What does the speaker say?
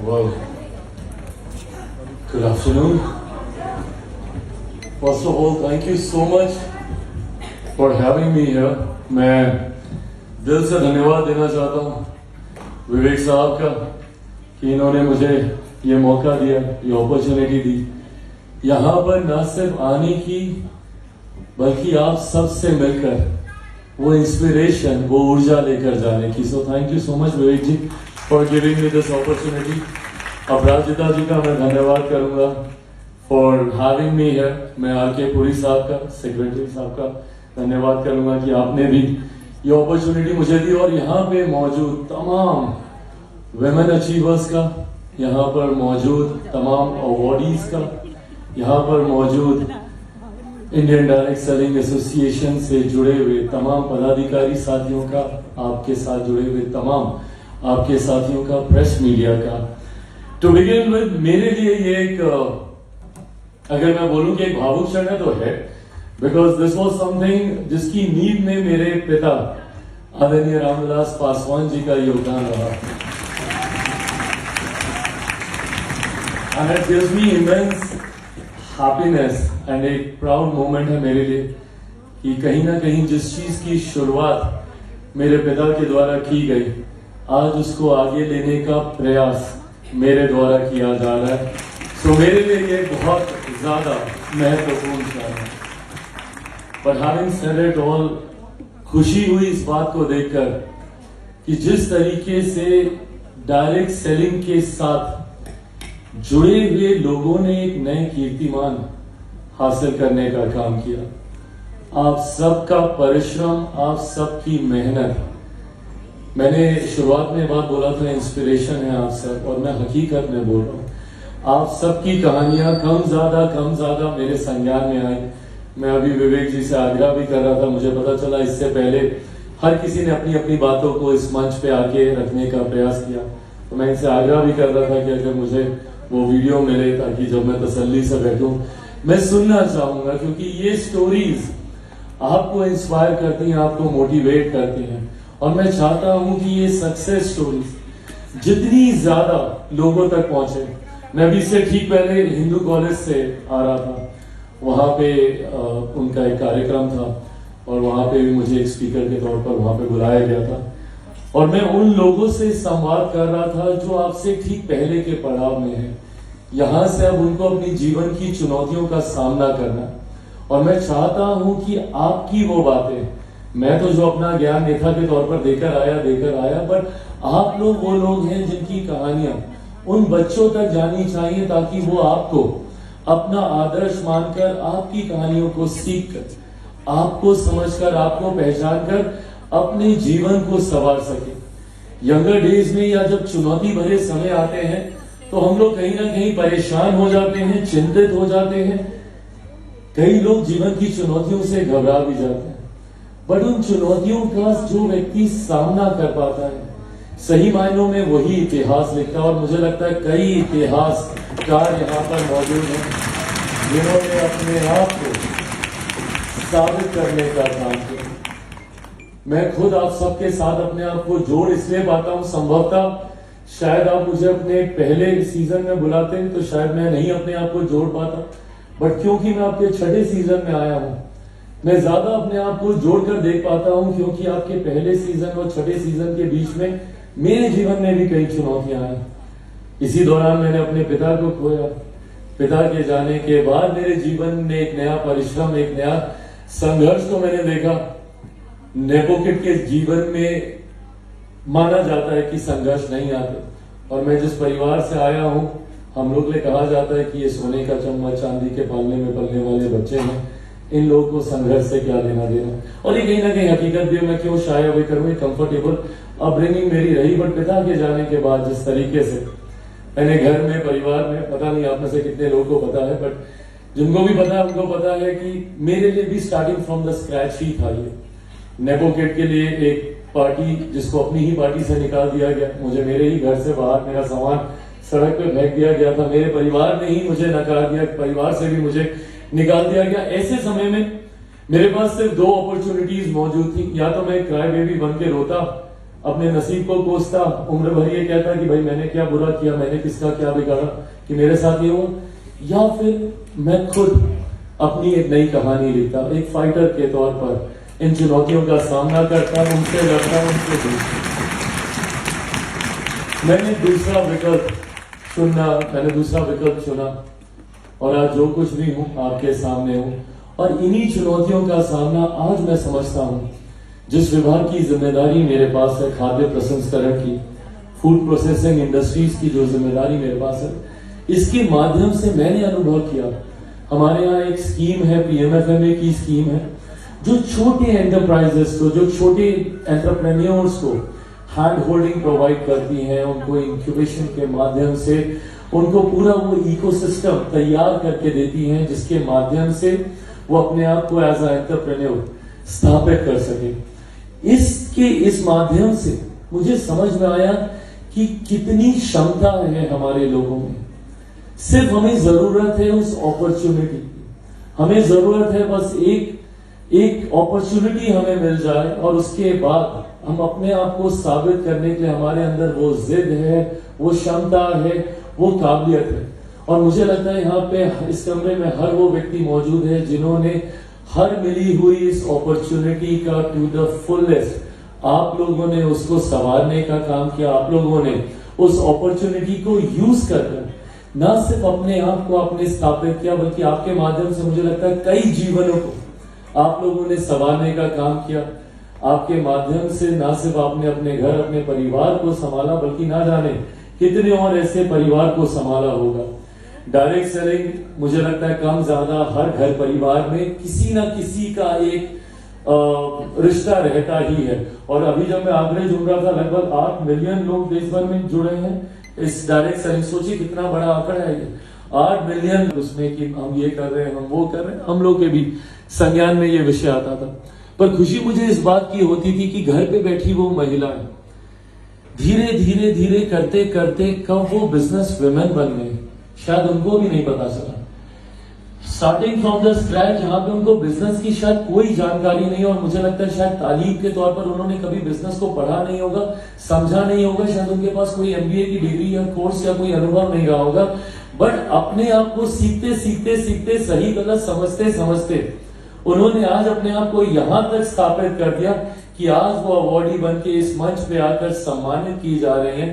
Well, good afternoon. First of all, thank you so much for having me here. मैं दिल से धन्यवाद देना चाहता हूँ विवेक साहब का कि इन्होंने मुझे ये मौका दिया, ये अपॉर्चुनिटी दी यहाँ पर न सिर्फ आने की बल्कि आप सबसे मिलकर वो इंस्पिरेशन, वो ऊर्जा लेकर जाने की. So thank you so much Vivek ji for giving me this opportunity. Aparajita ji का मैं धन्यवाद करूंगा फॉर हैविंग मी हियर. मैं आरके पुरी साहब का, सेक्रेटरी साहब का धन्यवाद करूंगा कि आपने भी ये अपॉर्चुनिटी मुझे दी और यहाँ पे मौजूद तमाम विमेन अचीवर्स का, यहाँ पर मौजूद तमाम अवार्डीज का, यहाँ पर मौजूद इंडियन डायरेक्ट सेलिंग एसोसिएशन से जुड़े हुए तमाम पदाधिकारी साथियों का, आपके साथ जुड़े हुए तमाम आपके साथियों का, प्रेस मीडिया का. टू बिगिन विद, मेरे लिए ये एक अगर मैं बोलूं कि एक भावुक क्षण है तो है, बिकॉज दिस वॉज समथिंग जिसकी नींव में मेरे पिता आदरणीय रामविलास पासवान जी का योगदान रहा. And it gives me immense happiness and एक प्राउड मोमेंट है मेरे लिए कि कहीं ना कहीं जिस चीज की शुरुआत मेरे पिता के द्वारा की गई, आज उसको आगे लेने का प्रयास मेरे द्वारा किया जा रहा है. तो मेरे लिए ये बहुत ज्यादा महत्वपूर्ण क्षण है. पर हैविंग सेड इट ऑल, खुशी हुई इस बात को देखकर कि जिस तरीके से डायरेक्ट सेलिंग के साथ जुड़े हुए लोगों ने एक नए कीर्तिमान हासिल करने का काम किया. आप सबका परिश्रम, आप सबकी मेहनत. मैंने शुरुआत में बात बोला था, इंस्पिरेशन है आप सब, और मैं हकीकत में बोल रहा हूँ. आप सबकी कहानियां कम ज्यादा मेरे संज्ञान में आई. मैं अभी विवेक जी से आग्रह भी कर रहा था, मुझे पता चला इससे पहले हर किसी ने अपनी अपनी बातों को इस मंच पे आके रखने का प्रयास किया. तो मैं इनसे आग्रह भी कर रहा था कि अगर मुझे वो वीडियो मिले ताकि जब मैं तसल्ली से बैठूं मैं सुनना चाहूंगा, क्योंकि ये स्टोरीज आपको इंस्पायर करती हैं, आपको मोटिवेट करती हैं. और मैं चाहता हूं कि ये सक्सेस स्टोरीज जितनी ज्यादा लोगों तक पहुंचे. मैं अभी से ठीक पहले हिंदू कॉलेज से आ रहा था, वहां पे उनका एक कार्यक्रम था और वहां पे भी मुझे एक स्पीकर के तौर पर वहां पे बुलाया गया था. और मैं उन लोगों से संवाद कर रहा था जो आपसे ठीक पहले के पड़ाव में हैं. यहां से अब उनको अपनी जीवन की चुनौतियों का सामना करना. और मैं चाहता हूं कि आपकी वो बातें, मैं तो जो अपना ज्ञान नेता के तौर पर देकर आया, बट आप लोग वो लोग हैं जिनकी कहानियां उन बच्चों तक जानी चाहिए ताकि वो आपको अपना आदर्श मानकर, आपकी कहानियों को सीखकर, आपको समझकर, आपको पहचान कर अपने जीवन को संवार सके. यंगर डेज में या जब चुनौती भरे समय आते हैं तो हम लोग कहीं ना कहीं परेशान हो जाते हैं, चिंतित हो जाते हैं. कई लोग जीवन की चुनौतियों से घबरा भी जाते हैं. बट उन चुनौतियों का जो व्यक्ति सामना कर पाता है, सही मायनों में वही इतिहास लिखता है. और मुझे लगता है कई इतिहासकार यहाँ पर मौजूद हैं जिन्होंने अपने आप को साबित करने का काम किया. मैं खुद आप सबके साथ अपने आप को जोड़ इसलिए पाता हूँ, संभवतः शायद आप मुझे अपने पहले सीजन में बुलाते हैं तो शायद मैं नहीं अपने आप को जोड़ पाता. बट क्योंकि मैं आपके छठे सीजन में आया हूं, मैं ज्यादा अपने आप को जोड़कर देख पाता हूं, क्योंकि आपके पहले सीजन और छठे सीजन के बीच में मेरे जीवन में भी कई चुनौतियां आई. इसी दौरान मैंने अपने पिता को खोया. पिता के जाने के बाद मेरे जीवन में एक नया परिश्रम, एक नया संघर्ष को मैंने देखा. नेपोकिड के जीवन में माना जाता है कि संघर्ष नहीं आते, और मैं जिस परिवार से आया हूं, हम लोग ने कहा जाता है कि ये सोने का चम्मच, चांदी के पालने में पलने वाले बच्चे हैं, इन लोगों को संघर्ष से क्या लेना देना. और ये कहीं ना कहीं हकीकत भी. मैं क्यों शायद अभी करूँ, कंफर्टेबल अपब्रिंगिंग मेरी रही. बट पिता के जाने के बाद जिस तरीके से मैंने घर में, परिवार में, पता नहीं आप में से कितने लोगों को पता है, बट जिनको भी पता है उनको पता है कि मेरे लिए भी स्टार्टिंग फ्रॉम द स्क्रैच ही था. ये नेपोकिड के लिए एक पार्टी जिसको अपनी ही पार्टी से निकाल दिया गया. मुझे मेरे ही घर से बाहर मेरा सामान सड़क पे फेंक दिया गया था. मेरे परिवार ने ही मुझे नकार दिया, परिवार से भी मुझे निकाल दिया गया. ऐसे समय में मेरे पास सिर्फ दो अपॉर्चुनिटीज मौजूद थी. या तो मैं क्राई बेबी बन के रोता अपने नसीब को कोसता, उम्र भर ये कहता कि भाई मैंने क्या बुरा किया, मैंने किसका क्या बिगाड़ा कि मेरे साथ ये हुआ, या फिर मैं खुद अपनी एक नई कहानी लिखता, एक फाइटर के तौर पर इन चुनौतियों का सामना करता, उनसे लड़ता, उनसे जीतता। मैंने दूसरा विकल्प चुना और आज जो कुछ भी हूं आपके सामने हूं। और इन्हीं चुनौतियों का सामना आज मैं समझता हूं, जिस विभाग की जिम्मेदारी मेरे पास है, खाद्य प्रसंस्करण की, फूड प्रोसेसिंग इंडस्ट्रीज की जो जिम्मेदारी मेरे पास है, इसके माध्यम से मैंने अनुभव किया। हमारे यहाँ एक स्कीम है, पीएमएफएमए की स्कीम है, जो छोटे एंटरप्राइजेस को, जो छोटे एंटरप्रेन्योर्स को हैंड होल्डिंग प्रोवाइड करती है, उनको इंक्यूबेशन के माध्यम से उनको पूरा वो इकोसिस्टम तैयार करके देती हैं, जिसके माध्यम से वो अपने आप को एज अ एंटरप्रेन्योर स्थापित कर सके। इस माध्यम से मुझे समझ में आया कि कितनी क्षमता है हमारे लोगों में। सिर्फ हमें जरूरत है उस अपॉर्चुनिटी की, हमें जरूरत है बस एक अपॉर्चुनिटी हमें मिल जाए, और उसके बाद हम अपने आप को साबित करने के लिए हमारे अंदर वो जिद है, वो क्षमता है, वो काबिलियत है। और मुझे लगता है यहाँ पे इस कमरे में हर वो व्यक्ति मौजूद है जिन्होंने हर मिली हुई इस अपॉर्चुनिटी का टू द फुलेस्ट आप लोगों ने उसको संवारने का काम किया। आप लोगों ने उस अपॉर्चुनिटी को यूज कर न सिर्फ अपने आप को आपने स्थापित किया, बल्कि आपके माध्यम से मुझे लगता है कई जीवनों को आप लोगों ने संवारने का काम किया। आपके माध्यम से न सिर्फ आपने अपने घर, अपने परिवार को संभाला, बल्कि ना जाने कितने और ऐसे परिवार को संभाला होगा। डायरेक्ट सेलिंग मुझे लगता है कम ज्यादा हर घर परिवार में किसी ना किसी का एक रिश्ता रहता ही है। और अभी जब मैं आंकड़े जुड़ रहा था, लगभग 8 मिलियन लोग देश भर में जुड़े हैं इस डायरेक्ट सेलिंग। सोचिए कितना बड़ा आंकड़ा है ये, 8 मिलियन। उसमें कि हम ये कर रहे हैं, हम वो कर रहे हैं, हम लोग के भी संज्ञान में ये विषय आता था। पर खुशी मुझे इस बात की होती थी कि घर पे बैठी वो महिलाएं धीरे धीरे धीरे करते करते कब वो बिजनेस वुमेन बन गई, शायद उनको भी नहीं पता चला। स्टार्टिंग फ्रॉम द स्क्रैच, जहां पे उनको बिजनेस की शायद कोई जानकारी नहीं, और मुझे लगता है शायद तालीम के तौर पर उन्होंने कभी बिजनेस को पढ़ा नहीं होगा, समझा नहीं होगा, शायद उनके पास कोई एमबीए की डिग्री या कोर्स या कोई अनुभव नहीं रहा होगा। बट अपने आप को सीखते सीखते सीखते, सही गलत समझते समझते उन्होंने आज अपने आप को यहां तक स्थापित कर दिया कि आज वो अवार्डी बन के इस मंच पे आकर सम्मानित किए जा रहे हैं।